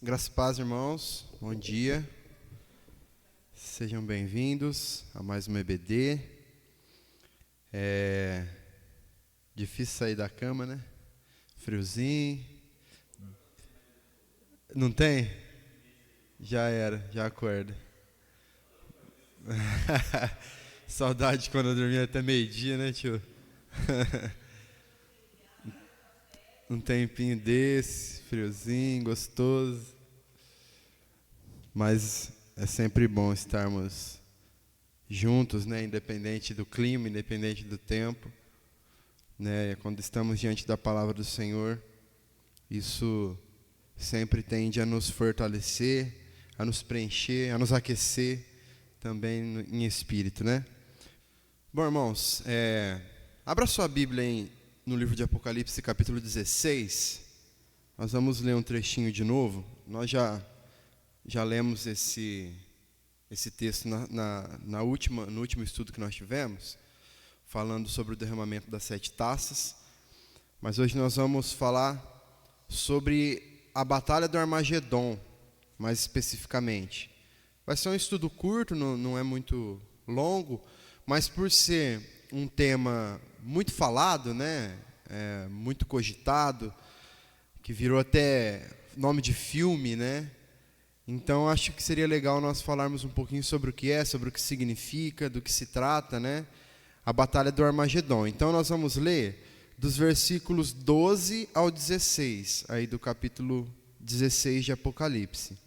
Graças e paz, irmãos. Bom dia. Sejam bem-vindos a mais um EBD. É difícil sair da cama, né? Friozinho. Não tem? Já era, já acorda. Saudade quando eu dormia até meio-dia, né, tio? Um tempinho desse, friozinho, gostoso. Mas é sempre bom estarmos juntos, né? Independente do clima, independente do tempo, né? Quando estamos diante da palavra do Senhor, isso sempre tende a nos fortalecer, a nos preencher, a nos aquecer também em espírito, né? Bom, irmãos, abra sua Bíblia no livro de Apocalipse, capítulo 16. Nós vamos ler um trechinho de novo. Nós já lemos esse texto no último estudo que nós tivemos, falando sobre o derramamento das 7 taças. Mas hoje nós vamos falar sobre a Batalha do Armagedon, mais especificamente. Vai ser um estudo curto, não é muito longo, mas por ser um tema muito falado, né, muito cogitado, que virou até nome de filme, né? Então acho que seria legal nós falarmos um pouquinho sobre o que é, sobre o que significa, do que se trata, né? A Batalha do Armagedon. Então nós vamos ler dos versículos 12 ao 16, aí do capítulo 16 de Apocalipse.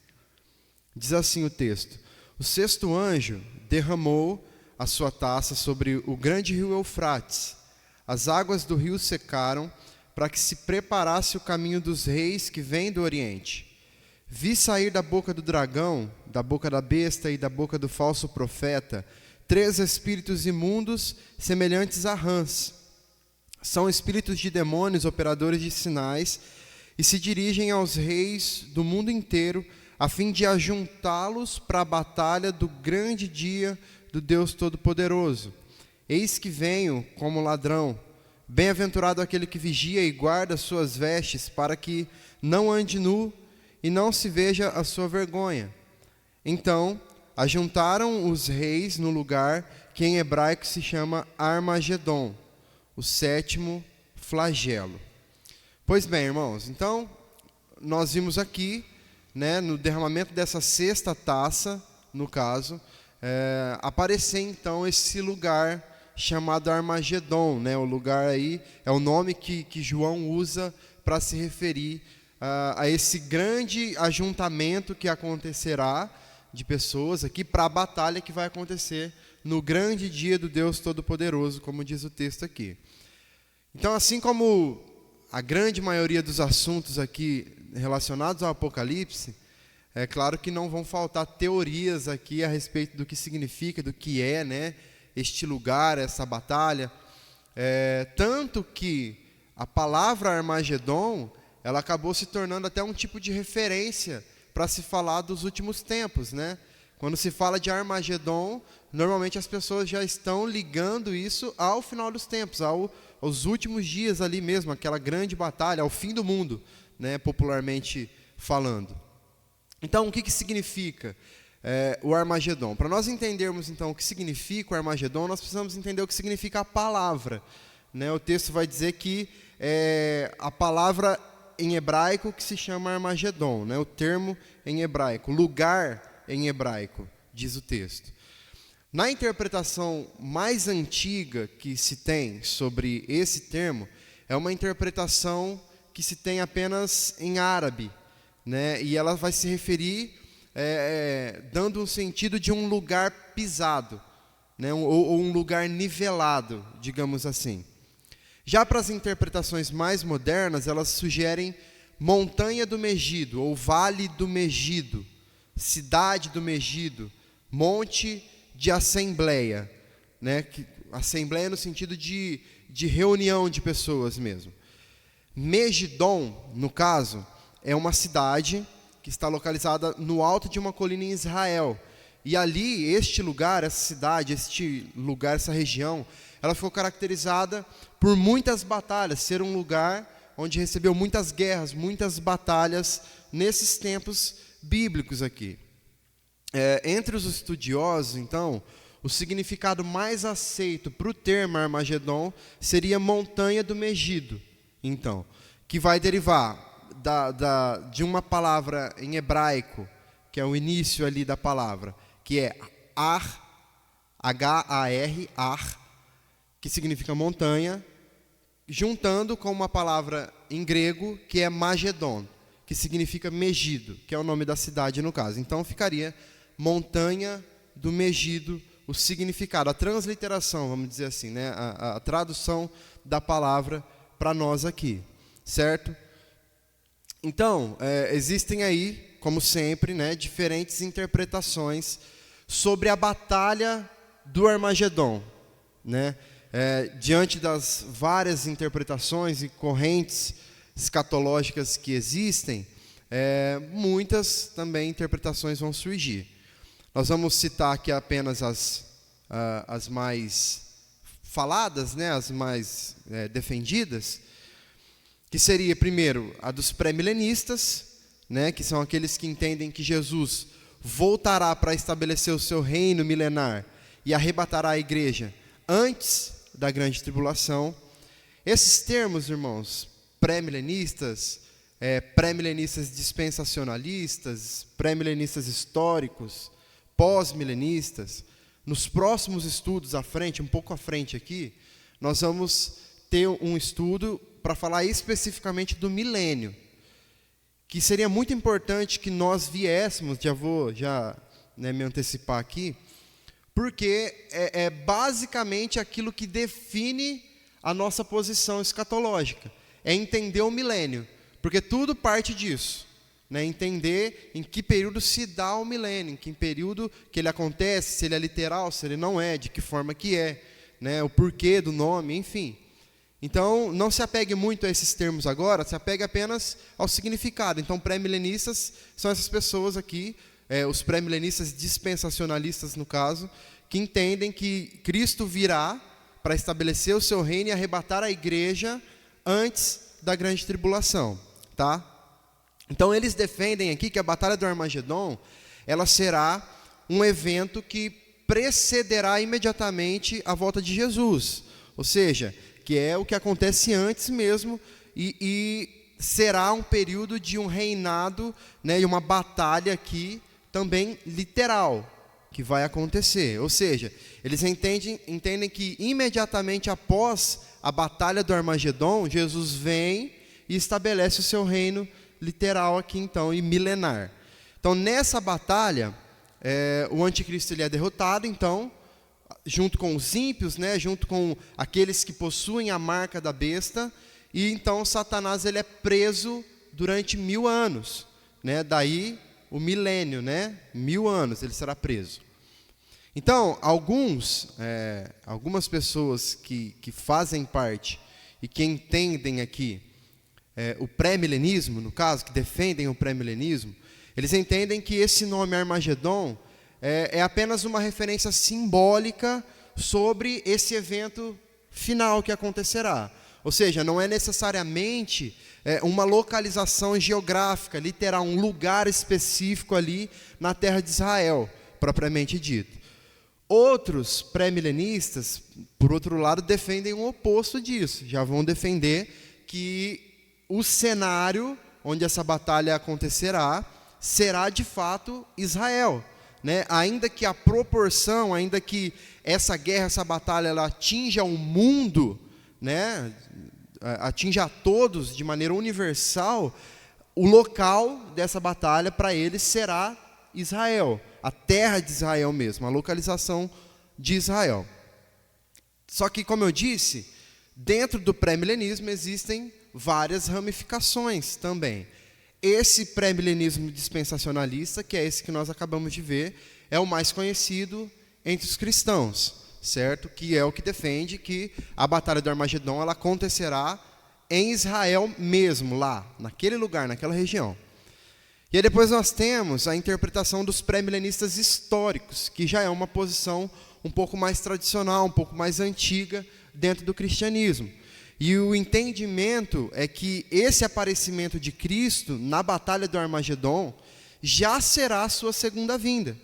Diz assim o texto: O sexto anjo derramou a sua taça sobre o grande rio Eufrates. As águas do rio secaram para que se preparasse o caminho dos reis que vêm do Oriente. Vi sair da boca do dragão, da boca da besta e da boca do falso profeta 3 espíritos imundos semelhantes a rãs. São espíritos de demônios, operadores de sinais, e se dirigem aos reis do mundo inteiro a fim de ajuntá-los para a batalha do grande dia do Deus Todo-Poderoso. Eis que venho como ladrão. Bem-aventurado aquele que vigia e guarda suas vestes, para que não ande nu e não se veja a sua vergonha. Então, ajuntaram os reis no lugar que em hebraico se chama Armagedon, o 7º flagelo. Pois bem, irmãos, então, nós vimos aqui, né, no derramamento dessa 6ª taça, no caso, aparecer então esse lugar chamado Armagedon, né? O lugar aí é o nome que João usa para se referir a esse grande ajuntamento que acontecerá de pessoas aqui para a batalha que vai acontecer no grande dia do Deus Todo-Poderoso, como diz o texto aqui. Então, assim como a grande maioria dos assuntos aqui relacionados ao Apocalipse, é claro que não vão faltar teorias aqui a respeito do que significa, do que é, né, este lugar, essa batalha. Tanto que a palavra Armagedon, ela acabou se tornando até um tipo de referência para se falar dos últimos tempos, né? Quando se fala de Armagedon, normalmente as pessoas já estão ligando isso ao final dos tempos, aos últimos dias ali mesmo, aquela grande batalha, ao fim do mundo, né, popularmente falando. Então, o que significa o Armagedon? Para nós entendermos, então, o que significa o Armagedon, nós precisamos entender o que significa a palavra, né? O texto vai dizer que a palavra em hebraico que se chama Armagedon, né? O termo em hebraico, lugar em hebraico, diz o texto. Na interpretação mais antiga que se tem sobre esse termo, é uma interpretação que se tem apenas em árabe, né? E ela vai se referir dando um sentido de um lugar pisado, né? ou um lugar nivelado, digamos assim. Já para as interpretações mais modernas, elas sugerem montanha do Megido, ou vale do Megido, cidade do Megido, monte de assembleia, né? Assembleia no sentido de reunião de pessoas mesmo. Megidon, no caso, é uma cidade que está localizada no alto de uma colina em Israel. E ali, este lugar, essa cidade, este lugar, essa região, ela ficou caracterizada por muitas batalhas, ser um lugar onde recebeu muitas guerras, muitas batalhas nesses tempos bíblicos aqui. Entre os estudiosos, então, o significado mais aceito para o termo Armagedon seria montanha do Megido, então, que vai derivar de uma palavra em hebraico, que é o início ali da palavra, que é Ar, H-A-R, Ar, que significa montanha, juntando com uma palavra em grego, que é Magedon, que significa Megido, que é o nome da cidade no caso. Então ficaria montanha do Megido, o significado, a transliteração, vamos dizer assim, né? a tradução da palavra para nós aqui, certo? Então, existem aí, como sempre, né, diferentes interpretações sobre a batalha do Armagedon, né? Diante das várias interpretações e correntes escatológicas que existem, muitas também interpretações vão surgir. Nós vamos citar aqui apenas as mais faladas, né, as mais defendidas, que seria, primeiro, a dos pré-milenistas, né, que são aqueles que entendem que Jesus voltará para estabelecer o seu reino milenar e arrebatará a igreja antes da grande tribulação. Esses termos, irmãos, pré-milenistas, pré-milenistas dispensacionalistas, pré-milenistas históricos, pós-milenistas, nos próximos estudos à frente, um pouco à frente aqui, nós vamos ter um estudo para falar especificamente do milênio, que seria muito importante que nós viéssemos, já vou me antecipar aqui, porque é basicamente aquilo que define a nossa posição escatológica, é entender o milênio, porque tudo parte disso, né? Entender em que período se dá o milênio, em que período que ele acontece, se ele é literal, se ele não é, de que forma que é, né? O porquê do nome, enfim. Então, não se apegue muito a esses termos agora, se apegue apenas ao significado. Então, pré-milenistas são essas pessoas aqui, os pré-milenistas dispensacionalistas, no caso, que entendem que Cristo virá para estabelecer o seu reino e arrebatar a igreja antes da grande tribulação, tá? Então, eles defendem aqui que a Batalha do Armagedon, ela será um evento que precederá imediatamente a volta de Jesus, ou seja, que é o que acontece antes mesmo, e será um período de um reinado, né, e uma batalha aqui também literal, que vai acontecer. Ou seja, eles entendem que imediatamente após a batalha do Armagedon, Jesus vem e estabelece o seu reino literal aqui então, e milenar. Então nessa batalha, o anticristo ele é derrotado, então, junto com os ímpios, né, junto com aqueles que possuem a marca da besta, e então Satanás ele é preso durante 1000 anos, né, daí o milênio, né, 1000 anos ele será preso. Então, algumas pessoas que fazem parte e que entendem aqui o pré-milenismo, no caso, que defendem o pré-milenismo, eles entendem que esse nome Armagedon é apenas uma referência simbólica sobre esse evento final que acontecerá. Ou seja, não é necessariamente uma localização geográfica, literal, um lugar específico ali na terra de Israel, propriamente dito. Outros pré-milenistas, por outro lado, defendem o oposto disso. Já vão defender que o cenário onde essa batalha acontecerá será de fato Israel, né? Ainda que a proporção, ainda que essa guerra, essa batalha, ela atinja o mundo, né? Atinja a todos de maneira universal, o local dessa batalha para eles será Israel, a terra de Israel mesmo, a localização de Israel. Só que, como eu disse, dentro do pré-milenismo existem várias ramificações também. Esse pré-milenismo dispensacionalista, que é esse que nós acabamos de ver, é o mais conhecido entre os cristãos, certo? Que é o que defende que a Batalha do Armagedon ela acontecerá em Israel mesmo, lá, naquele lugar, naquela região. E aí depois nós temos a interpretação dos pré-milenistas históricos, que já é uma posição um pouco mais tradicional, um pouco mais antiga dentro do cristianismo. E o entendimento é que esse aparecimento de Cristo na batalha do Armagedon já será a sua segunda vinda.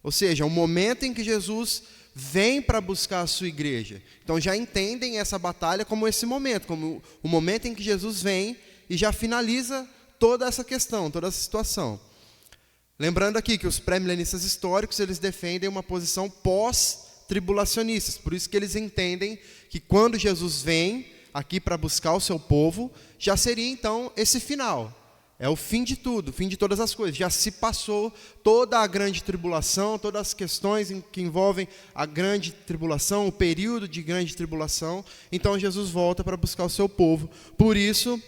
Ou seja, o momento em que Jesus vem para buscar a sua igreja. Então já entendem essa batalha como esse momento, como o momento em que Jesus vem e já finaliza toda essa questão, toda essa situação. Lembrando aqui que os pré-milenistas históricos, eles defendem uma posição pós-tribulacionistas. Por isso que eles entendem que quando Jesus vem aqui para buscar o seu povo, já seria então esse final. É o fim de tudo, o fim de todas as coisas. Já se passou toda a grande tribulação, todas as questões que envolvem a grande tribulação, o período de grande tribulação. Então Jesus volta para buscar o seu povo. Por isso,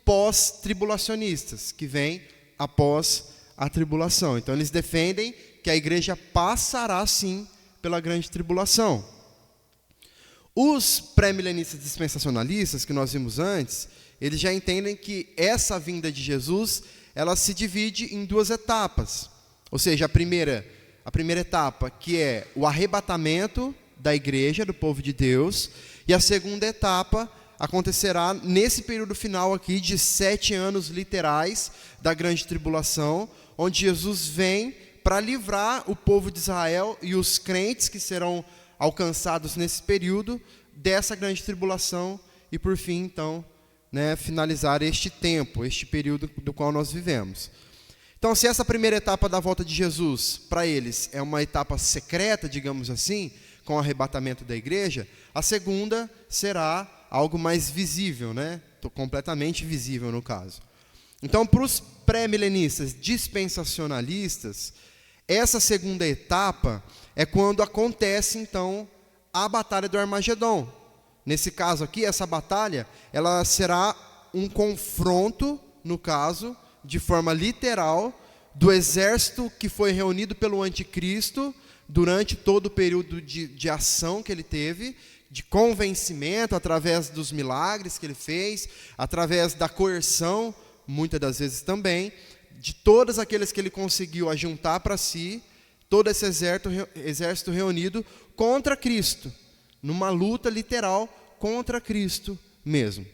pós-tribulacionistas, que vêm após a tribulação. Então eles defendem que a igreja passará sim pela grande tribulação. Os pré-milenistas dispensacionalistas, que nós vimos antes, eles já entendem que essa vinda de Jesus, ela se divide em duas etapas. Ou seja, a primeira etapa, que é o arrebatamento da igreja, do povo de Deus, e a segunda etapa acontecerá nesse período final aqui de 7 anos literais da grande tribulação, onde Jesus vem para livrar o povo de Israel e os crentes que serão alcançados nesse período dessa grande tribulação e por fim, então, finalizar este tempo, este período do qual nós vivemos. Então, se essa primeira etapa da volta de Jesus, para eles, é uma etapa secreta, digamos assim, com o arrebatamento da igreja, a segunda será algo mais visível, completamente visível no caso. Então, para os pré-milenistas dispensacionalistas, essa segunda etapa é quando acontece, então, a batalha do Armagedon. Nesse caso aqui, essa batalha, ela será um confronto, no caso, de forma literal, do exército que foi reunido pelo anticristo durante todo o período de ação que ele teve, de convencimento, através dos milagres que ele fez, através da coerção, muitas das vezes também, de todos aqueles que ele conseguiu ajuntar para si, todo esse exército reunido contra Cristo, numa luta literal contra Cristo mesmo.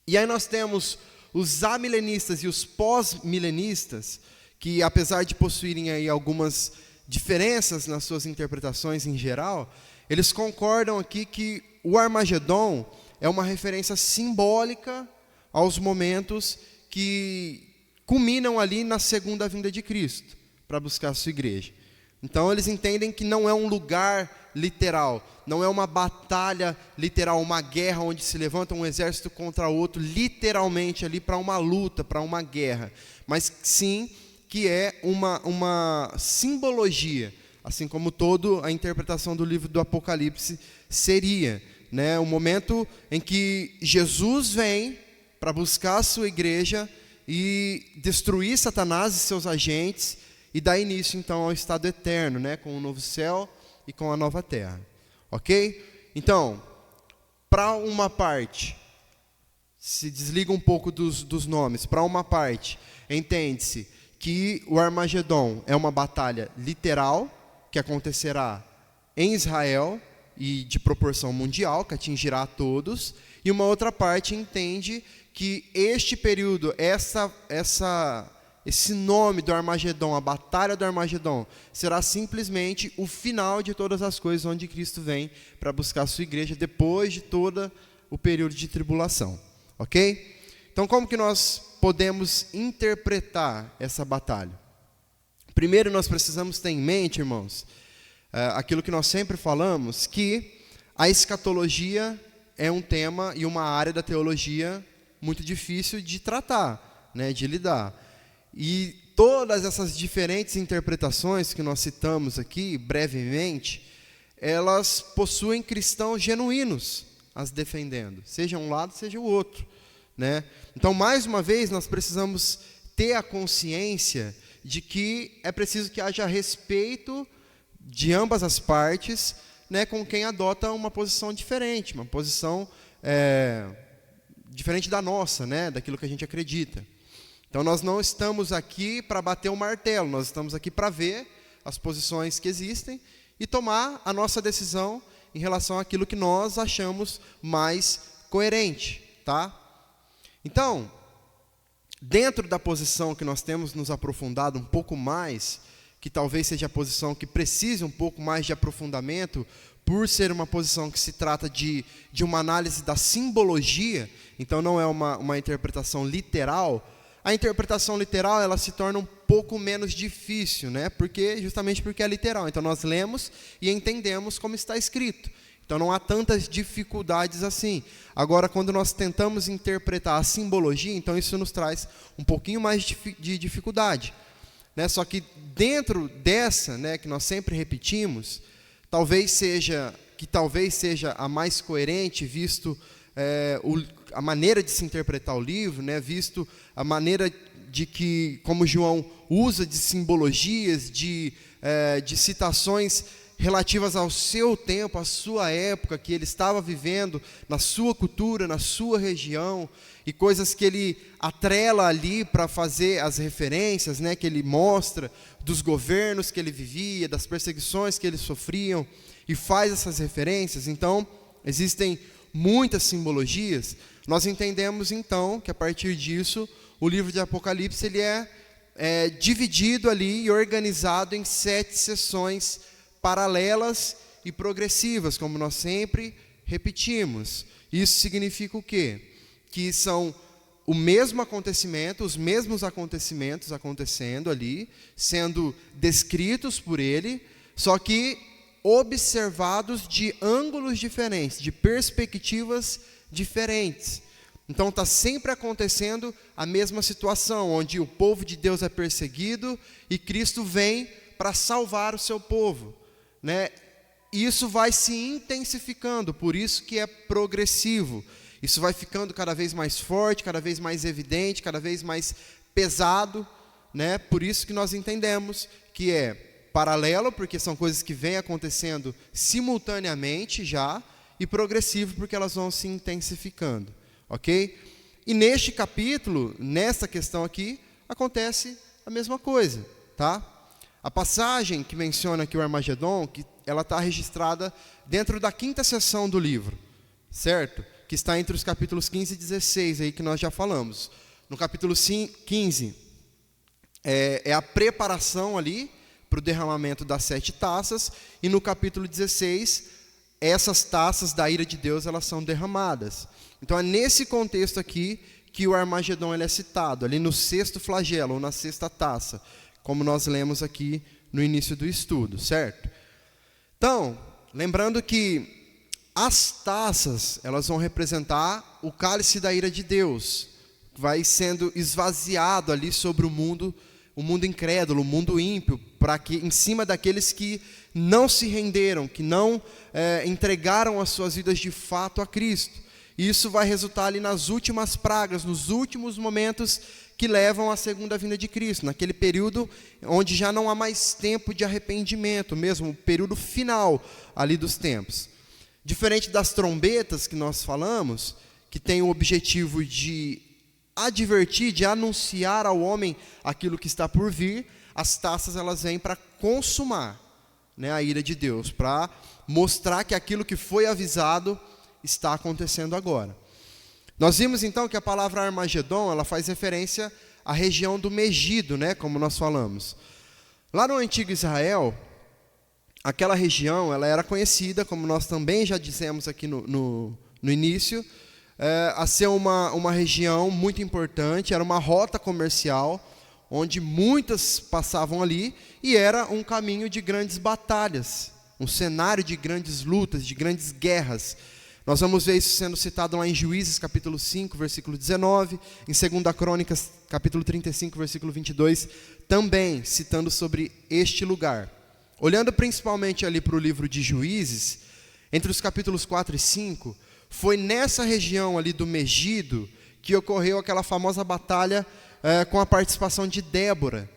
E aí nós temos os amilenistas e os pós-milenistas, que apesar de possuírem aí algumas diferenças nas suas interpretações em geral, eles concordam aqui que o Armagedon é uma referência simbólica aos momentos que culminam ali na segunda vinda de Cristo, para buscar a sua igreja. Então eles entendem que não é um lugar literal, não é uma batalha literal, uma guerra onde se levanta um exército contra outro, literalmente ali para uma luta, para uma guerra, mas sim que é uma simbologia, assim como toda a interpretação do livro do Apocalipse seria, o momento em que Jesus vem para buscar a sua igreja e destruir Satanás e seus agentes, e dar início então ao estado eterno, com o novo céu e com a nova terra. Ok? Então, para uma parte, se desliga um pouco dos nomes, para uma parte, entende-se que o Armagedon é uma batalha literal, que acontecerá em Israel e de proporção mundial, que atingirá a todos, e uma outra parte entende que este período, esse nome do Armagedon, a batalha do Armagedon, será simplesmente o final de todas as coisas, onde Cristo vem para buscar a sua igreja depois de todo o período de tribulação. Ok? Então, como que nós podemos interpretar essa batalha? Primeiro, nós precisamos ter em mente, irmãos, aquilo que nós sempre falamos, que a escatologia é um tema e uma área da teologia muito difícil de tratar, de lidar. E todas essas diferentes interpretações que nós citamos aqui, brevemente, elas possuem cristãos genuínos as defendendo, seja um lado, seja o outro. Então, mais uma vez, nós precisamos ter a consciência de que é preciso que haja respeito de ambas as partes, com quem adota uma posição diferente, uma posição diferente da nossa, daquilo que a gente acredita. Então nós não estamos aqui para bater o martelo, nós estamos aqui para ver as posições que existem e tomar a nossa decisão em relação àquilo que nós achamos mais coerente, tá? Então, dentro da posição que nós temos nos aprofundado um pouco mais, que talvez seja a posição que precise um pouco mais de aprofundamento, por ser uma posição que se trata de uma análise da simbologia, então não é uma interpretação literal, a interpretação literal ela se torna um pouco menos difícil, né? Justamente porque é literal. Então nós lemos e entendemos como está escrito. Então não há tantas dificuldades assim. Agora, quando nós tentamos interpretar a simbologia, então isso nos traz um pouquinho mais de dificuldade, né? Só que dentro dessa, né, que nós sempre repetimos, talvez seja a mais coerente, visto a maneira de se interpretar o livro, né, visto a maneira de que, como João usa de simbologias, de citações relativas ao seu tempo, à sua época, que ele estava vivendo, na sua cultura, na sua região, e coisas que ele atrela ali para fazer as referências, né, que ele mostra dos governos que ele vivia, das perseguições que eles sofriam, e faz essas referências. Então, existem muitas simbologias. Nós entendemos, então, que a partir disso, o livro de Apocalipse ele é dividido ali e organizado em 7 sessões paralelas e progressivas, como nós sempre repetimos. Isso significa o quê? Que são o mesmo acontecimento, os mesmos acontecimentos acontecendo ali, sendo descritos por ele, só que observados de ângulos diferentes, de perspectivas diferentes. Então está sempre acontecendo a mesma situação, onde o povo de Deus é perseguido e Cristo vem para salvar o seu povo, né? Isso vai se intensificando, por isso que é progressivo. Isso vai ficando cada vez mais forte, cada vez mais evidente, cada vez mais pesado, né? Por isso que nós entendemos que é paralelo, porque são coisas que vêm acontecendo simultaneamente já, e progressivo, porque elas vão se intensificando, ok? E neste capítulo, nessa questão aqui, acontece a mesma coisa, tá? A passagem que menciona aqui o Armagedon, ela está registrada dentro da 5ª sessão do livro, certo? Que está entre os capítulos 15 e 16, aí que nós já falamos. No capítulo 15, é a preparação ali para o derramamento das 7 taças, e no capítulo 16, essas taças da ira de Deus, elas são derramadas. Então é nesse contexto aqui que o Armagedon ele é citado, ali no 6º flagelo, ou na 6ª taça, como nós lemos aqui no início do estudo, certo? Então, lembrando que as taças, elas vão representar o cálice da ira de Deus, que vai sendo esvaziado ali sobre o mundo incrédulo, o mundo ímpio, para que em cima daqueles que não se renderam, que não entregaram as suas vidas de fato a Cristo. E isso vai resultar ali nas últimas pragas, nos últimos momentos que levam à segunda vinda de Cristo, naquele período onde já não há mais tempo de arrependimento, mesmo o período final ali dos tempos. Diferente das trombetas que nós falamos, que tem o objetivo de advertir, de anunciar ao homem aquilo que está por vir, as taças elas vêm para consumar, né, a ira de Deus, para mostrar que aquilo que foi avisado está acontecendo agora. Nós vimos então que a palavra Armagedon, ela faz referência à região do Megido, né, como nós falamos. Lá no antigo Israel, aquela região ela era conhecida, como nós também já dissemos aqui no início, a ser uma região muito importante, era uma rota comercial, onde muitas passavam ali, e era um caminho de grandes batalhas, um cenário de grandes lutas, de grandes guerras. Nós vamos ver isso sendo citado lá em Juízes, capítulo 5, versículo 19, em 2 Crônicas, capítulo 35, versículo 22, também citando sobre este lugar. Olhando principalmente ali para o livro de Juízes, entre os capítulos 4 e 5, foi nessa região ali do Megido que ocorreu aquela famosa batalha com a participação de Débora,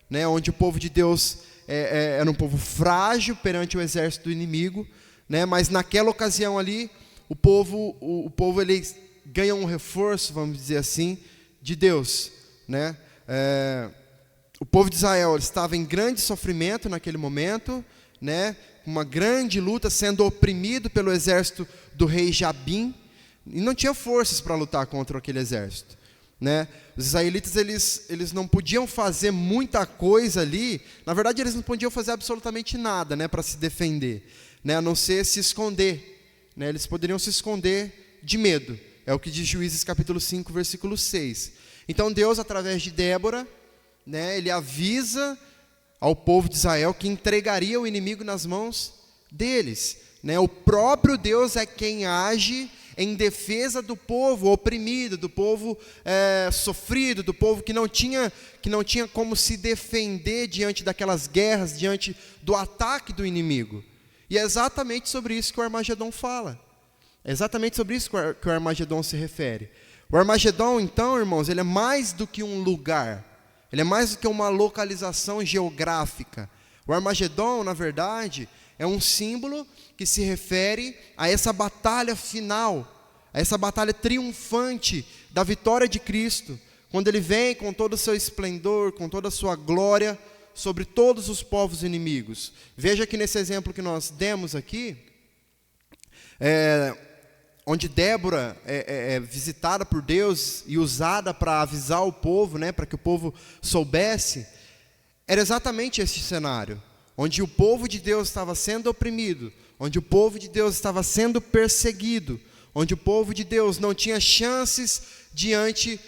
né, onde o povo de Deus era um povo frágil perante o exército do inimigo, né, mas naquela ocasião ali, o povo ele ganha um reforço, vamos dizer assim, de Deus, né? O povo de Israel estava em grande sofrimento naquele momento, né? Uma grande luta, sendo oprimido pelo exército do rei Jabim, e não tinha forças para lutar contra aquele exército, né? Os israelitas, eles não podiam fazer muita coisa ali. Na verdade, eles não podiam fazer absolutamente nada, né, para se defender, né, a não ser se esconder, né? Eles poderiam se esconder de medo. É o que diz Juízes capítulo 5, versículo 6. Então Deus, através de Débora, né, ele avisa ao povo de Israel que entregaria o inimigo nas mãos deles, né? O próprio Deus é quem age em defesa do povo oprimido, do povo sofrido, do povo que não tinha como se defender diante daquelas guerras, diante do ataque do inimigo. E é exatamente sobre isso que o Armagedon fala. É exatamente sobre isso que o Armagedon se refere. O Armagedon, então, irmãos, ele é mais do que um lugar. Ele é mais do que uma localização geográfica. O Armagedon, na verdade, é um símbolo que se refere a essa batalha final, a essa batalha triunfante da vitória de Cristo, quando Ele vem com todo o seu esplendor, com toda a sua glória, sobre todos os povos inimigos. Veja que nesse exemplo que nós demos aqui, onde Débora é visitada por Deus e usada para avisar o povo, né, para que o povo soubesse, era exatamente esse cenário, onde o povo de Deus estava sendo oprimido, onde o povo de Deus estava sendo perseguido, onde o povo de Deus não tinha chances diante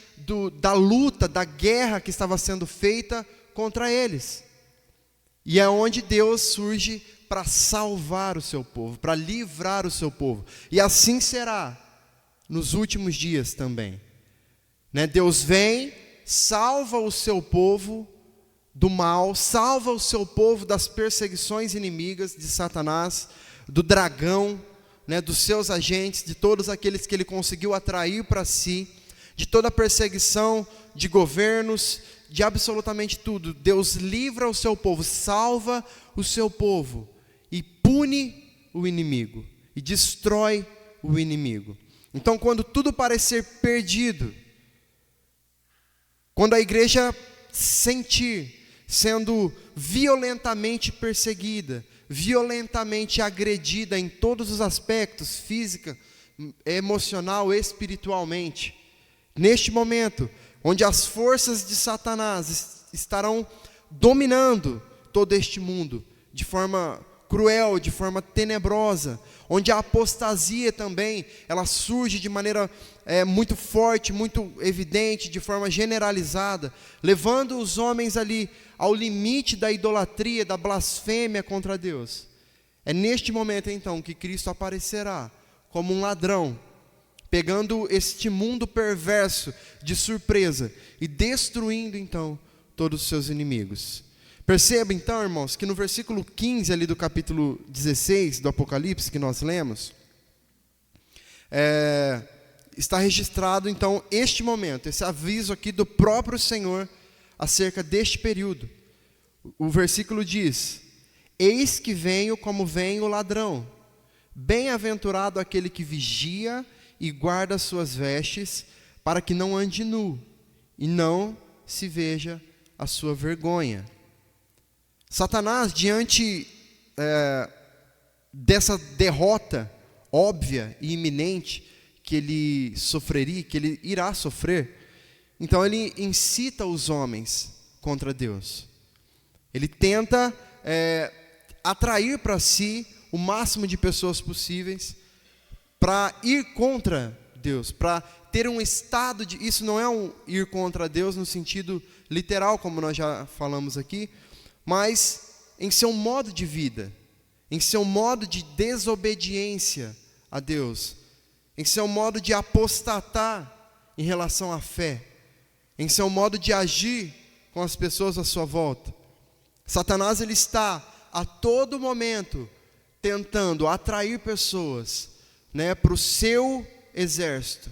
da luta, da guerra que estava sendo feita contra eles. E é onde Deus surge para salvar o seu povo, para livrar o seu povo. E assim será nos últimos dias também, né? Deus vem, salva o seu povo do mal, salva o seu povo das perseguições inimigas de Satanás, do dragão, né, dos seus agentes, de todos aqueles que ele conseguiu atrair para si, de toda a perseguição de governos, de absolutamente tudo. Deus livra o seu povo, salva o seu povo e pune o inimigo e destrói o inimigo. Então, quando tudo parecer perdido, quando a igreja sentir sendo violentamente perseguida, violentamente agredida em todos os aspectos, física, emocional, espiritualmente, neste momento, onde as forças de Satanás estarão dominando todo este mundo, de forma cruel, de forma tenebrosa, onde a apostasia também, ela surge de maneira muito forte, muito evidente, de forma generalizada, levando os homens ali ao limite da idolatria, da blasfêmia contra Deus. É neste momento então que Cristo aparecerá como um ladrão, pegando este mundo perverso de surpresa e destruindo então todos os seus inimigos. Perceba então, irmãos, que no versículo 15 ali do capítulo 16 do Apocalipse que nós lemos, está registrado então este momento, esse aviso aqui do próprio Senhor acerca deste período. O versículo diz: eis que venho como vem o ladrão, bem-aventurado aquele que vigia e guarda as suas vestes, para que não ande nu, e não se veja a sua vergonha. Satanás, diante dessa derrota óbvia e iminente que ele sofreria, que ele irá sofrer, então ele incita os homens contra Deus. Ele tenta atrair para si o máximo de pessoas possíveis para ir contra Deus, para ter um estado de... Isso não é um ir contra Deus no sentido literal, como nós já falamos aqui, mas em seu modo de vida, em seu modo de desobediência a Deus, em seu modo de apostatar em relação à fé, em seu modo de agir com as pessoas à sua volta. Satanás, ele está a todo momento tentando atrair pessoas, né, para o seu exército,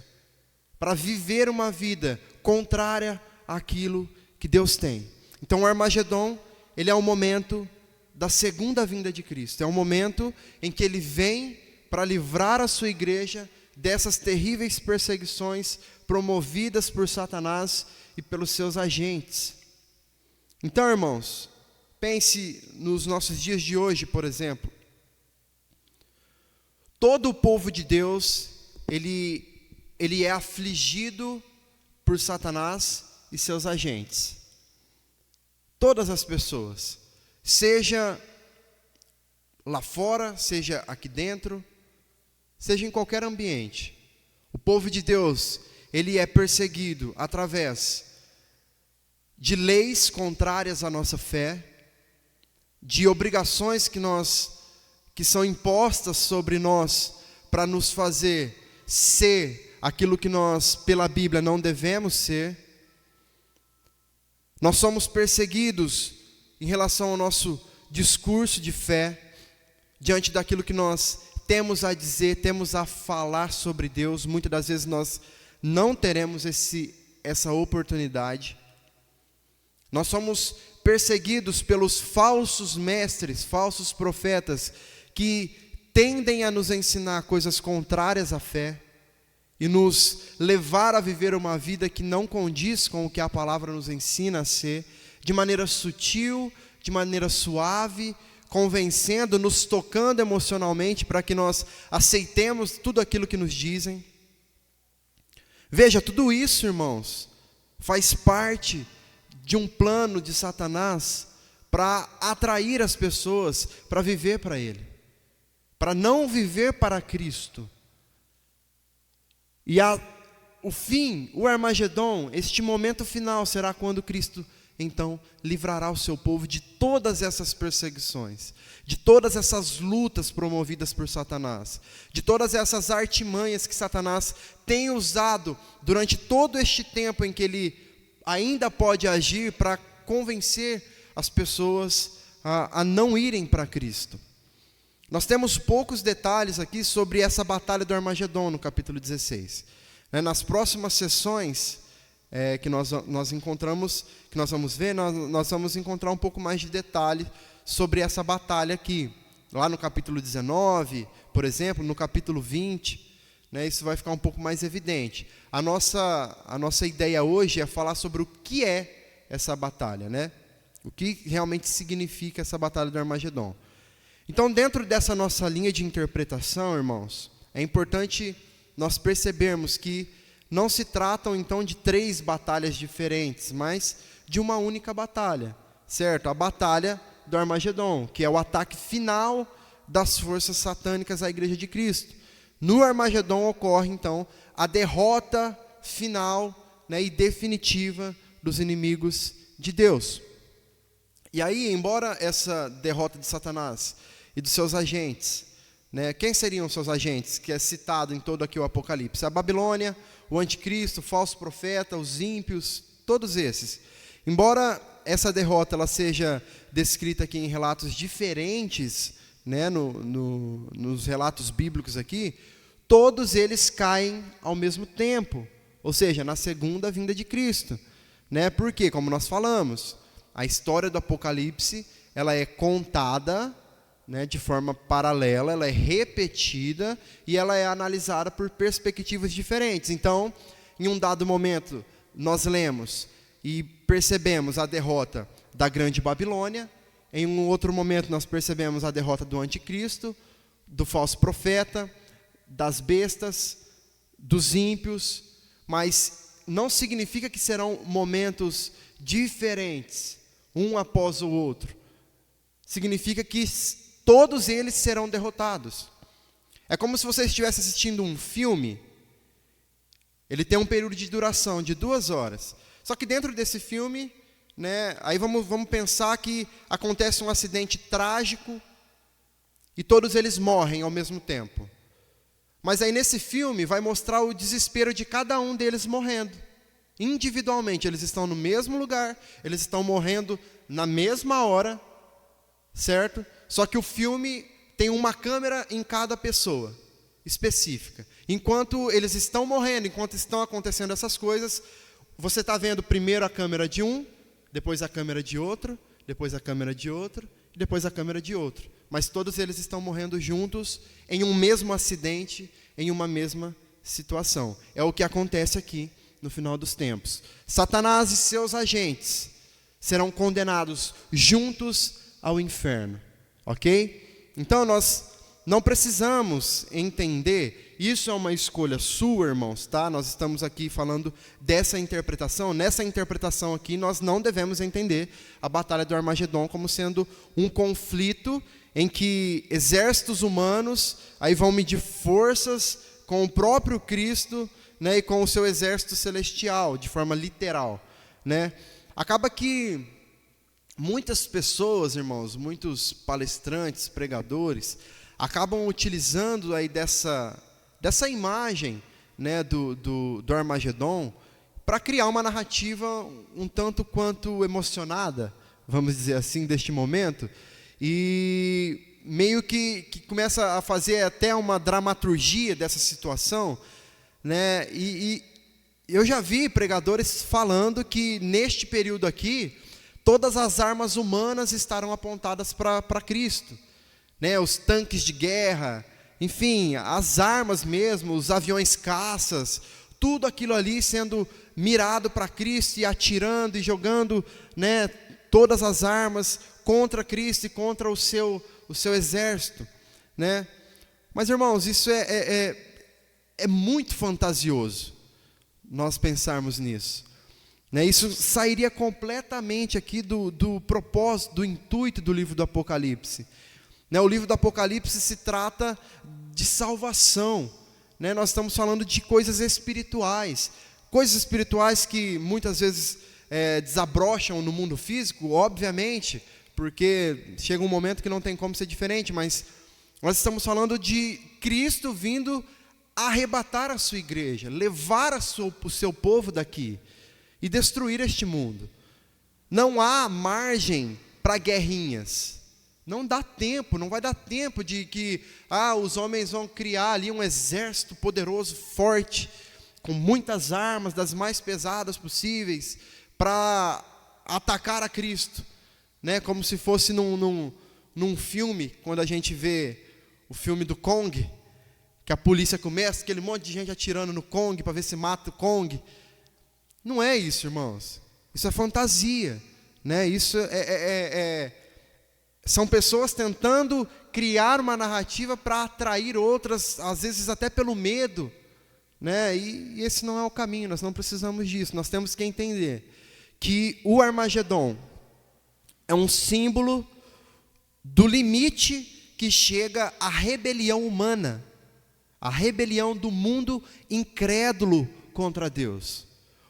para viver uma vida contrária àquilo que Deus tem. Então o Armagedon, ele é o momento da segunda vinda de Cristo, é o momento em que ele vem para livrar a sua igreja dessas terríveis perseguições promovidas por Satanás e pelos seus agentes. Então, irmãos, pense nos nossos dias de hoje, por exemplo. Todo o povo de Deus, ele ele é afligido por Satanás e seus agentes. Todas as pessoas, seja lá fora, seja aqui dentro, seja em qualquer ambiente. O povo de Deus, ele é perseguido através de leis contrárias à nossa fé, de obrigações que são impostas sobre nós para nos fazer ser aquilo que nós, pela Bíblia, não devemos ser. Nós somos perseguidos em relação ao nosso discurso de fé, diante daquilo que nós temos a dizer, temos a falar sobre Deus. Muitas das vezes nós não teremos essa oportunidade. Nós somos perseguidos pelos falsos mestres, falsos profetas, que tendem a nos ensinar coisas contrárias à fé e nos levar a viver uma vida que não condiz com o que a palavra nos ensina a ser, de maneira sutil, de maneira suave, convencendo, nos tocando emocionalmente para que nós aceitemos tudo aquilo que nos dizem. Veja, tudo isso, irmãos, faz parte de um plano de Satanás para atrair as pessoas para viver para Ele, para não viver para Cristo. E o fim, o Armagedon, este momento final será quando Cristo então livrará o seu povo de todas essas perseguições, de todas essas lutas promovidas por Satanás, de todas essas artimanhas que Satanás tem usado durante todo este tempo em que ele ainda pode agir para convencer as pessoas a não irem para Cristo. Nós temos poucos detalhes aqui sobre essa batalha do Armagedon no capítulo 16. Nas próximas sessões que nós encontramos, que nós vamos ver, nós vamos encontrar um pouco mais de detalhe sobre essa batalha aqui. Lá no capítulo 19, por exemplo, no capítulo 20, isso vai ficar um pouco mais evidente. A nossa ideia hoje é falar sobre o que é essa batalha, o que realmente significa essa batalha do Armagedon. Então, dentro dessa nossa linha de interpretação, irmãos, é importante nós percebermos que não se tratam, então, de 3 batalhas diferentes, mas de uma única batalha, certo? A batalha do Armagedon, que é o ataque final das forças satânicas à Igreja de Cristo. No Armagedon ocorre, então, a derrota final e definitiva dos inimigos de Deus. E aí, embora essa derrota de Satanás e dos seus agentes, quem seriam seus agentes, que é citado em todo aqui o Apocalipse? A Babilônia, o Anticristo, o falso profeta, os ímpios, todos esses. Embora essa derrota ela seja descrita aqui em relatos diferentes, nos relatos bíblicos aqui, todos eles caem ao mesmo tempo, ou seja, na segunda vinda de Cristo. Porque, como nós falamos, a história do Apocalipse ela é contada de forma paralela, ela é repetida e ela é analisada por perspectivas diferentes. Então, em um dado momento, nós lemos e percebemos a derrota da grande Babilônia. Em um outro momento, nós percebemos a derrota do Anticristo, do falso profeta, das bestas, dos ímpios, mas não significa que serão momentos diferentes, um após o outro. Significa que todos eles serão derrotados. É como se você estivesse assistindo um filme. Ele tem um período de duração de 2 horas. Só que dentro desse filme, aí vamos pensar que acontece um acidente trágico e todos eles morrem ao mesmo tempo. Mas aí nesse filme vai mostrar o desespero de cada um deles morrendo. Individualmente, eles estão no mesmo lugar, eles estão morrendo na mesma hora, certo? Só que o filme tem uma câmera em cada pessoa, específica. Enquanto eles estão morrendo, enquanto estão acontecendo essas coisas, você está vendo primeiro a câmera de um, depois a câmera de outro, depois a câmera de outro, e depois a câmera de outro. Mas todos eles estão morrendo juntos, em um mesmo acidente, em uma mesma situação. É o que acontece aqui no final dos tempos. Satanás e seus agentes serão condenados juntos ao inferno. Ok? Então nós não precisamos entender, isso é uma escolha sua, irmãos, tá? Nós estamos aqui falando dessa interpretação. Nessa interpretação aqui, nós não devemos entender a batalha do Armagedon como sendo um conflito em que exércitos humanos aí vão medir forças com o próprio Cristo, né, e com o seu exército celestial, de forma literal, né? Acaba que muitas pessoas, irmãos, muitos palestrantes, pregadores, acabam utilizando aí dessa imagem, né, do Armagedon para criar uma narrativa um tanto quanto emocionada, vamos dizer assim, deste momento, e meio que começa a fazer até uma dramaturgia dessa situação, né? E eu já vi pregadores falando que neste período aqui, todas as armas humanas estarão apontadas para Cristo, né? Os tanques de guerra, enfim, as armas mesmo, os aviões caças, tudo aquilo ali sendo mirado para Cristo e atirando e jogando, né, todas as armas contra Cristo e contra o seu exército, né? Mas, irmãos, isso é muito fantasioso nós pensarmos nisso, né? Isso sairia completamente aqui do propósito, do intuito do livro do Apocalipse, né? O livro do Apocalipse se trata de salvação, né? Nós estamos falando de coisas espirituais que muitas vezes desabrocham no mundo físico, obviamente, porque chega um momento que não tem como ser diferente, mas nós estamos falando de Cristo vindo arrebatar a sua igreja, levar o seu povo daqui e destruir este mundo. Não há margem para guerrinhas. Não dá tempo, não vai dar tempo de que os homens vão criar ali um exército poderoso, forte, com muitas armas, das mais pesadas possíveis, para atacar a Cristo, né? Como se fosse num filme, quando a gente vê o filme do Kong, que a polícia começa, aquele monte de gente atirando no Kong para ver se mata o Kong. Não é isso, irmãos. Isso é fantasia, né? Isso são pessoas tentando criar uma narrativa para atrair outras, às vezes até pelo medo, né? E esse não é o caminho, nós não precisamos disso. Nós temos que entender que o Armagedon é um símbolo do limite que chega à rebelião humana, a rebelião do mundo incrédulo contra Deus.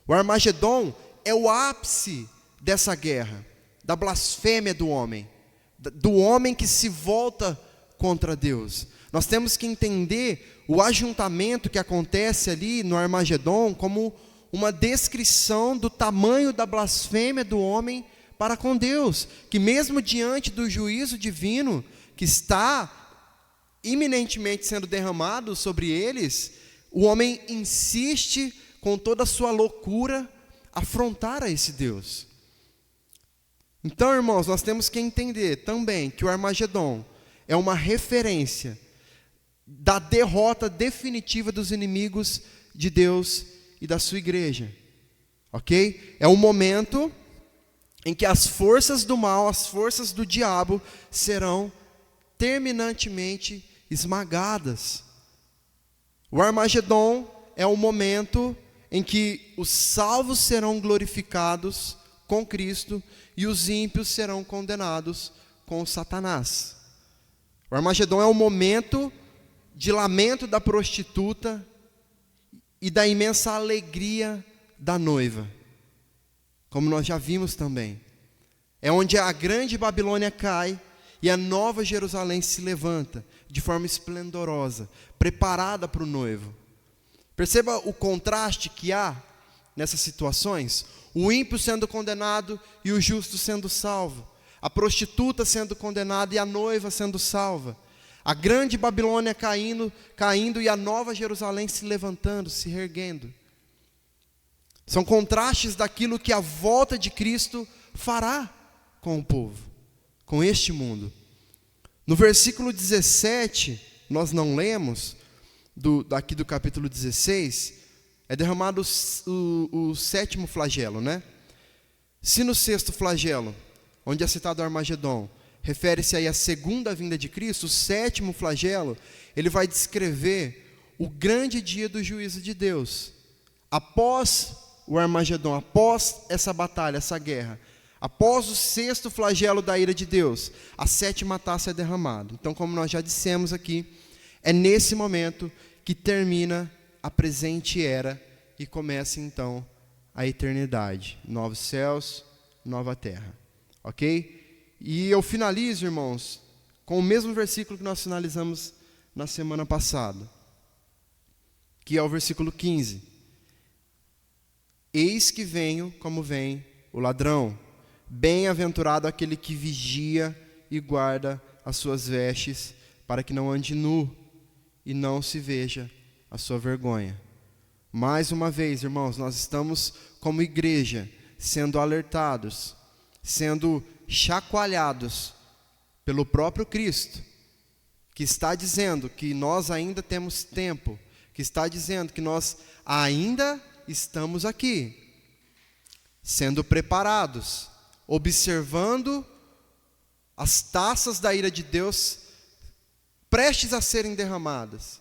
O Armagedon é o ápice dessa guerra, da blasfêmia do homem que se volta contra Deus. Nós temos que entender o ajuntamento que acontece ali no Armagedon como uma descrição do tamanho da blasfêmia do homem para com Deus, que mesmo diante do juízo divino que está iminentemente sendo derramado sobre eles, o homem insiste com toda a sua loucura afrontar a esse Deus. Então, irmãos, nós temos que entender também que o Armagedon é uma referência da derrota definitiva dos inimigos de Deus e da sua igreja, ok? É um momento em que as forças do mal, as forças do diabo serão terminantemente esmagadas. O Armagedon é o momento em que os salvos serão glorificados com Cristo e os ímpios serão condenados com Satanás. O Armagedon é o momento de lamento da prostituta e da imensa alegria da noiva, como nós já vimos também. É onde a grande Babilônia cai e a nova Jerusalém se levanta de forma esplendorosa, preparada para o noivo. Perceba o contraste que há nessas situações: o ímpio sendo condenado e o justo sendo salvo, a prostituta sendo condenada e a noiva sendo salva, a grande Babilônia caindo e a nova Jerusalém se levantando, se reerguendo. São contrastes daquilo que a volta de Cristo fará com o povo, com este mundo. No versículo 17, nós não lemos, daqui do capítulo 16, é derramado o sétimo flagelo, né? Se no sexto flagelo, onde é citado o Armagedon, refere-se aí à segunda vinda de Cristo, o sétimo flagelo, ele vai descrever o grande dia do juízo de Deus. Após o Armagedon, após essa batalha, essa guerra, após o sexto flagelo da ira de Deus, a sétima taça é derramada. Então, como nós já dissemos aqui, é nesse momento que termina a presente era e começa então a eternidade. Novos céus, nova terra. Ok? E eu finalizo, irmãos, com o mesmo versículo que nós finalizamos na semana passada, que é o versículo 15. Eis que venho como vem o ladrão. Bem-aventurado aquele que vigia e guarda as suas vestes, para que não ande nu e não se veja a sua vergonha. Mais uma vez, irmãos, nós estamos como igreja sendo alertados, sendo chacoalhados pelo próprio Cristo, que está dizendo que nós ainda temos tempo, que está dizendo que nós ainda estamos aqui, sendo preparados, observando as taças da ira de Deus prestes a serem derramadas,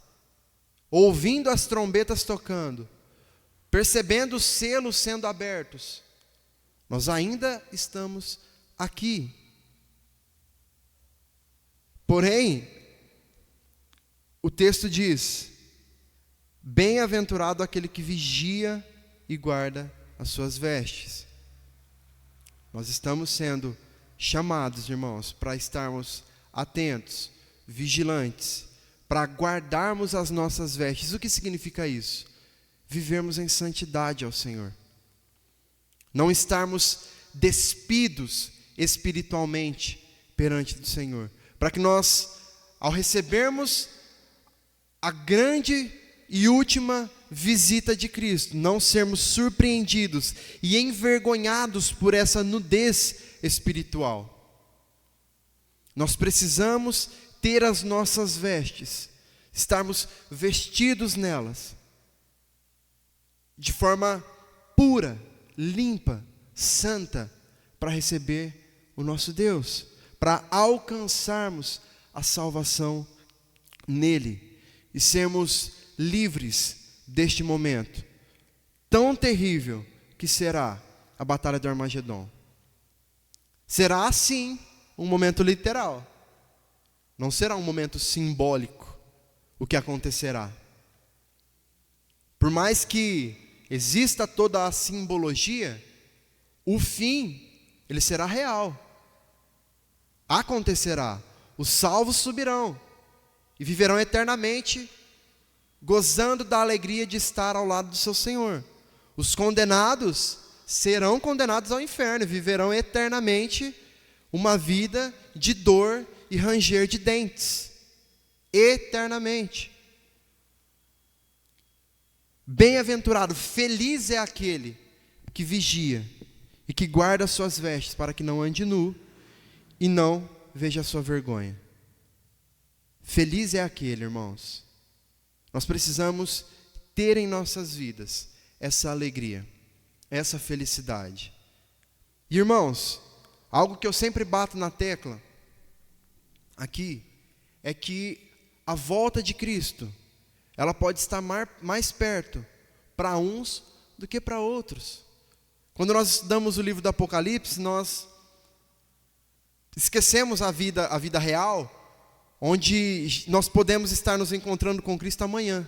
ouvindo as trombetas tocando, percebendo os selos sendo abertos. Nós ainda estamos aqui. Porém, o texto diz: bem-aventurado aquele que vigia e guarda as suas vestes. Nós estamos sendo chamados, irmãos, para estarmos atentos, vigilantes, para guardarmos as nossas vestes. O que significa isso? Vivermos em santidade ao Senhor. Não estarmos despidos espiritualmente perante do Senhor. Para que nós, ao recebermos a grande e última visita de Cristo, não sermos surpreendidos e envergonhados por essa nudez espiritual. Nós precisamos ter as nossas vestes, estarmos vestidos nelas, de forma pura, limpa, santa, para receber o nosso Deus, para alcançarmos a salvação nele e sermos livres deste momento tão terrível que será a batalha do Armagedon. Será sim um momento literal, não será um momento simbólico o que acontecerá. Por mais que exista toda a simbologia, o fim, ele será real. Acontecerá. Os salvos subirão e viverão eternamente, gozando da alegria de estar ao lado do seu Senhor. Os condenados serão condenados ao inferno e viverão eternamente uma vida de dor e ranger de dentes. Eternamente. Bem-aventurado, feliz é aquele que vigia e que guarda as suas vestes para que não ande nu e não veja a sua vergonha. Feliz é aquele, irmãos. Nós precisamos ter em nossas vidas essa alegria, essa felicidade. E, irmãos, algo que eu sempre bato na tecla aqui é que a volta de Cristo, ela pode estar mais perto para uns do que para outros. Quando nós estudamos o livro do Apocalipse, nós esquecemos a vida real, onde nós podemos estar nos encontrando com Cristo amanhã.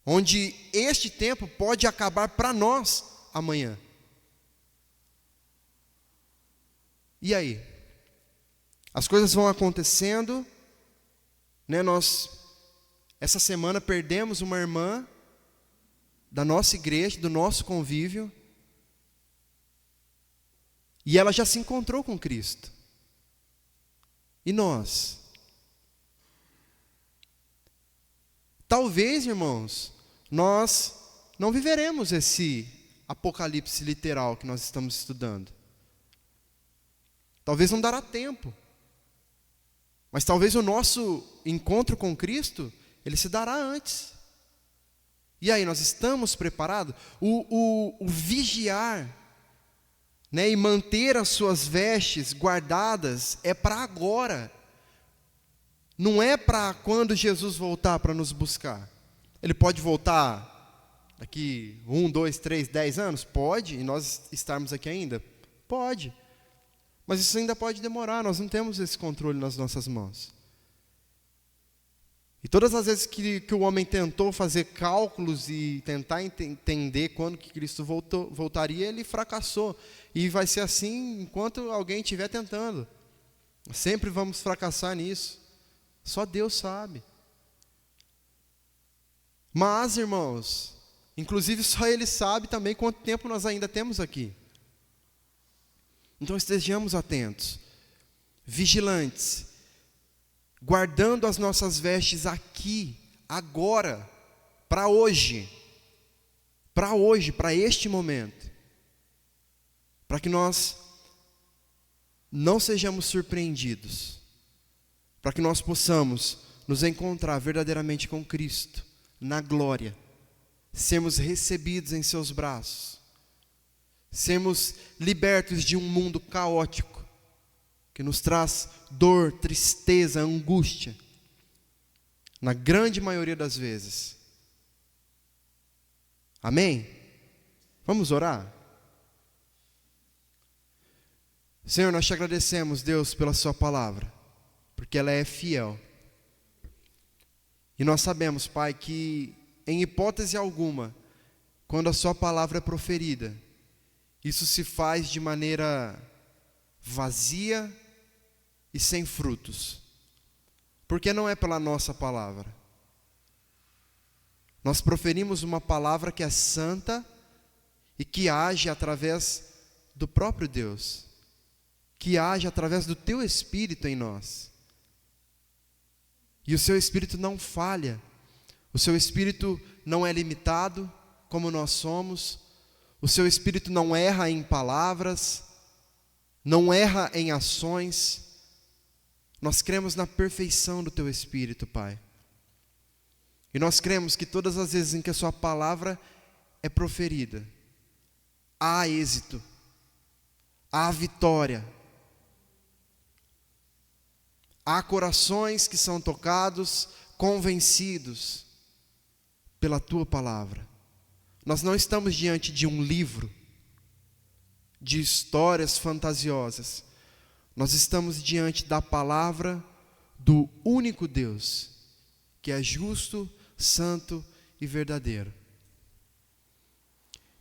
Onde este tempo pode acabar para nós amanhã. E aí? As coisas vão acontecendo, né? Essa semana perdemos uma irmã da nossa igreja, do nosso convívio, e ela já se encontrou com Cristo. E nós? Talvez, irmãos, nós não viveremos esse apocalipse literal que nós estamos estudando. Talvez não dará tempo. Mas talvez o nosso encontro com Cristo, ele se dará antes. E aí, nós estamos preparados? O vigiar né? E manter as suas vestes guardadas é para agora. Não é para quando Jesus voltar para nos buscar. Ele pode voltar daqui 1, 2, 3, 10 anos? Pode, e nós estarmos aqui ainda? Pode. Mas isso ainda pode demorar, nós não temos esse controle nas nossas mãos. E todas as vezes que o homem tentou fazer cálculos e tentar entender quando que Cristo voltaria, ele fracassou. E vai ser assim enquanto alguém estiver tentando. Sempre vamos fracassar nisso. Só Deus sabe. Mas, irmãos, inclusive só Ele sabe também quanto tempo nós ainda temos aqui. Então estejamos atentos, vigilantes, guardando as nossas vestes aqui, agora, para hoje, para este momento, para que nós não sejamos surpreendidos, para que nós possamos nos encontrar verdadeiramente com Cristo, na glória, sermos recebidos em seus braços, sermos libertos de um mundo caótico, que nos traz dor, tristeza, angústia, na grande maioria das vezes. Amém? Vamos orar? Senhor, nós te agradecemos, Deus, pela sua palavra, porque ela é fiel. E nós sabemos, Pai, que em hipótese alguma, quando a sua palavra é proferida, isso se faz de maneira vazia e sem frutos, porque não é pela nossa palavra. Nós proferimos uma palavra que é santa e que age através do próprio Deus, que age através do teu Espírito em nós. E o seu Espírito não falha, o seu Espírito não é limitado como nós somos, o seu Espírito não erra em palavras, não erra em ações. Nós cremos na perfeição do teu Espírito, Pai. E nós cremos que todas as vezes em que a sua palavra é proferida, há êxito, há vitória. Há corações que são tocados, convencidos pela tua palavra. Nós não estamos diante de um livro de histórias fantasiosas. Nós estamos diante da palavra do único Deus, que é justo, santo e verdadeiro.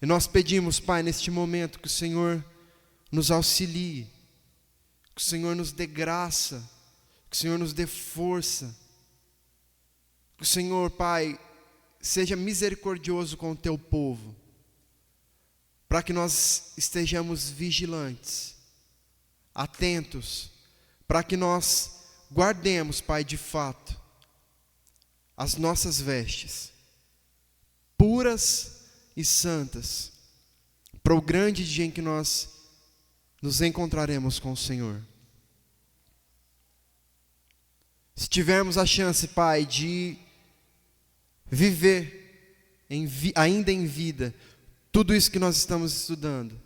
E nós pedimos, Pai, neste momento, que o Senhor nos auxilie, que o Senhor nos dê graça, que o Senhor nos dê força, que o Senhor, Pai, seja misericordioso com o teu povo, para que nós estejamos vigilantes, atentos, para que nós guardemos, Pai, de fato, as nossas vestes, puras e santas, para o grande dia em que nós nos encontraremos com o Senhor. Se tivermos a chance, Pai, de viver ainda em vida tudo isso que nós estamos estudando,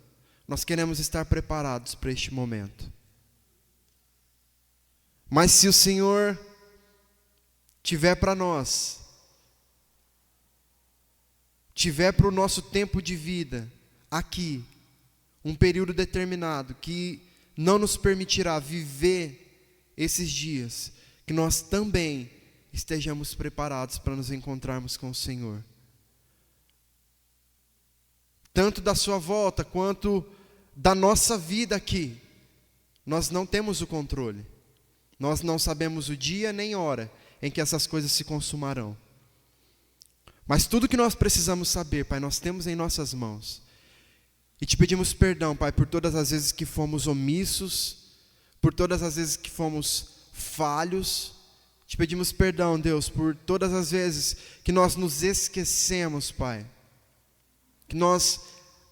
nós queremos estar preparados para este momento. Mas se o Senhor tiver para nós, tiver para o nosso tempo de vida aqui, um período determinado que não nos permitirá viver esses dias, que nós também estejamos preparados para nos encontrarmos com o Senhor. Tanto da sua volta quanto da nossa vida aqui, nós não temos o controle. Nós não sabemos o dia nem hora em que essas coisas se consumarão. Mas tudo que nós precisamos saber, Pai, nós temos em nossas mãos. E te pedimos perdão, Pai, por todas as vezes que fomos omissos, por todas as vezes que fomos falhos. Te pedimos perdão, Deus, por todas as vezes que nós nos esquecemos, Pai, que nós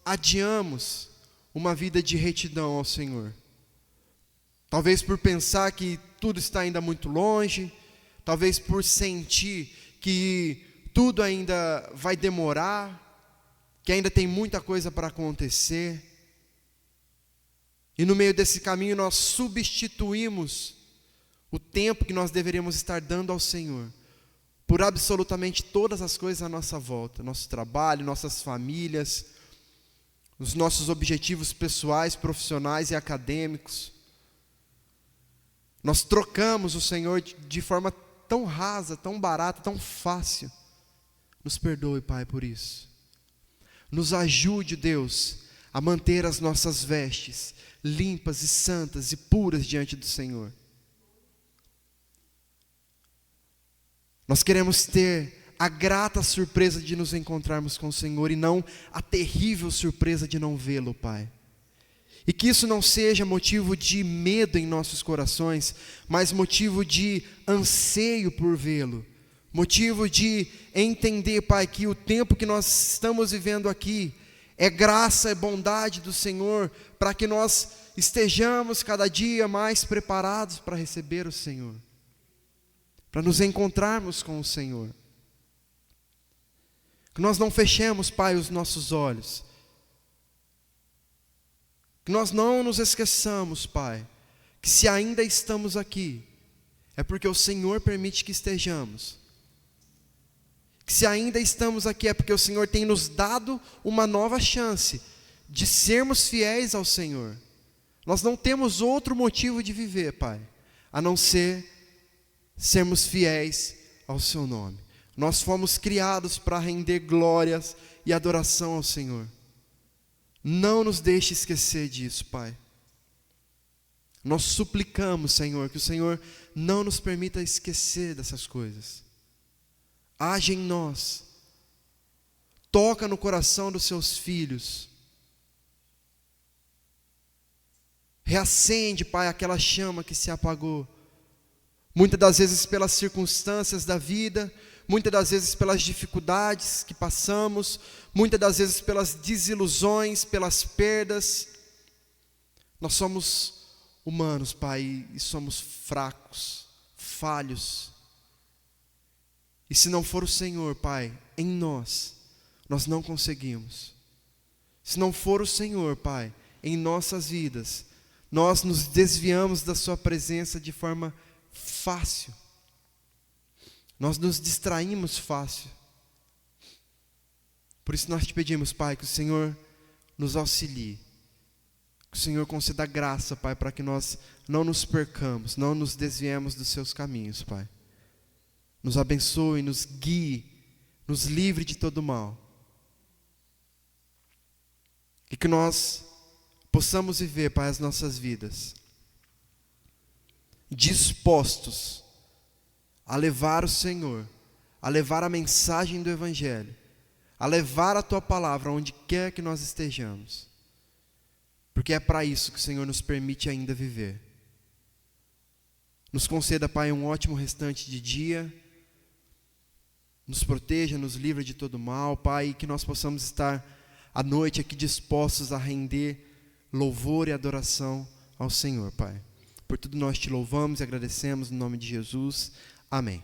adiamos uma vida de retidão ao Senhor. Talvez por pensar que tudo está ainda muito longe, talvez por sentir que tudo ainda vai demorar, que ainda tem muita coisa para acontecer. E no meio desse caminho nós substituímos o tempo que nós deveríamos estar dando ao Senhor por absolutamente todas as coisas à nossa volta, nosso trabalho, nossas famílias, os nossos objetivos pessoais, profissionais e acadêmicos. Nós trocamos o Senhor de forma tão rasa, tão barata, tão fácil. Nos perdoe, Pai, por isso. Nos ajude, Deus, a manter as nossas vestes limpas e santas e puras diante do Senhor. Nós queremos ter a grata surpresa de nos encontrarmos com o Senhor e não a terrível surpresa de não vê-lo, Pai. E que isso não seja motivo de medo em nossos corações, mas motivo de anseio por vê-lo. Motivo de entender, Pai, que o tempo que nós estamos vivendo aqui é graça, é bondade do Senhor, para que nós estejamos cada dia mais preparados para receber o Senhor, para nos encontrarmos com o Senhor. Que nós não fechemos, Pai, os nossos olhos. Que nós não nos esqueçamos, Pai, que se ainda estamos aqui, é porque o Senhor permite que estejamos. Que se ainda estamos aqui, é porque o Senhor tem nos dado uma nova chance de sermos fiéis ao Senhor. Nós não temos outro motivo de viver, Pai, a não ser sermos fiéis ao Seu nome. Nós fomos criados para render glórias e adoração ao Senhor. Não nos deixe esquecer disso, Pai. Nós suplicamos, Senhor, que o Senhor não nos permita esquecer dessas coisas. Age em nós. Toca no coração dos Seus filhos. Reacende, Pai, aquela chama que se apagou. Muitas das vezes pelas circunstâncias da vida, muitas das vezes pelas dificuldades que passamos, muitas das vezes pelas desilusões, pelas perdas. Nós somos humanos, Pai, e somos fracos, falhos. E se não for o Senhor, Pai, em nós não conseguimos. Se não for o Senhor, Pai, em nossas vidas, nós nos desviamos da Sua presença de forma fácil. Nós nos distraímos fácil. Por isso nós te pedimos, Pai, que o Senhor nos auxilie. Que o Senhor conceda graça, Pai, para que nós não nos percamos, não nos desviemos dos Seus caminhos, Pai. Nos abençoe, nos guie, nos livre de todo mal. E que nós possamos viver, Pai, as nossas vidas dispostos a levar o Senhor, a levar a mensagem do Evangelho, a levar a Tua palavra onde quer que nós estejamos. Porque é para isso que o Senhor nos permite ainda viver. Nos conceda, Pai, um ótimo restante de dia. Nos proteja, nos livre de todo mal, Pai, e que nós possamos estar à noite aqui dispostos a render louvor e adoração ao Senhor, Pai. Por tudo nós te louvamos e agradecemos no nome de Jesus. Amém.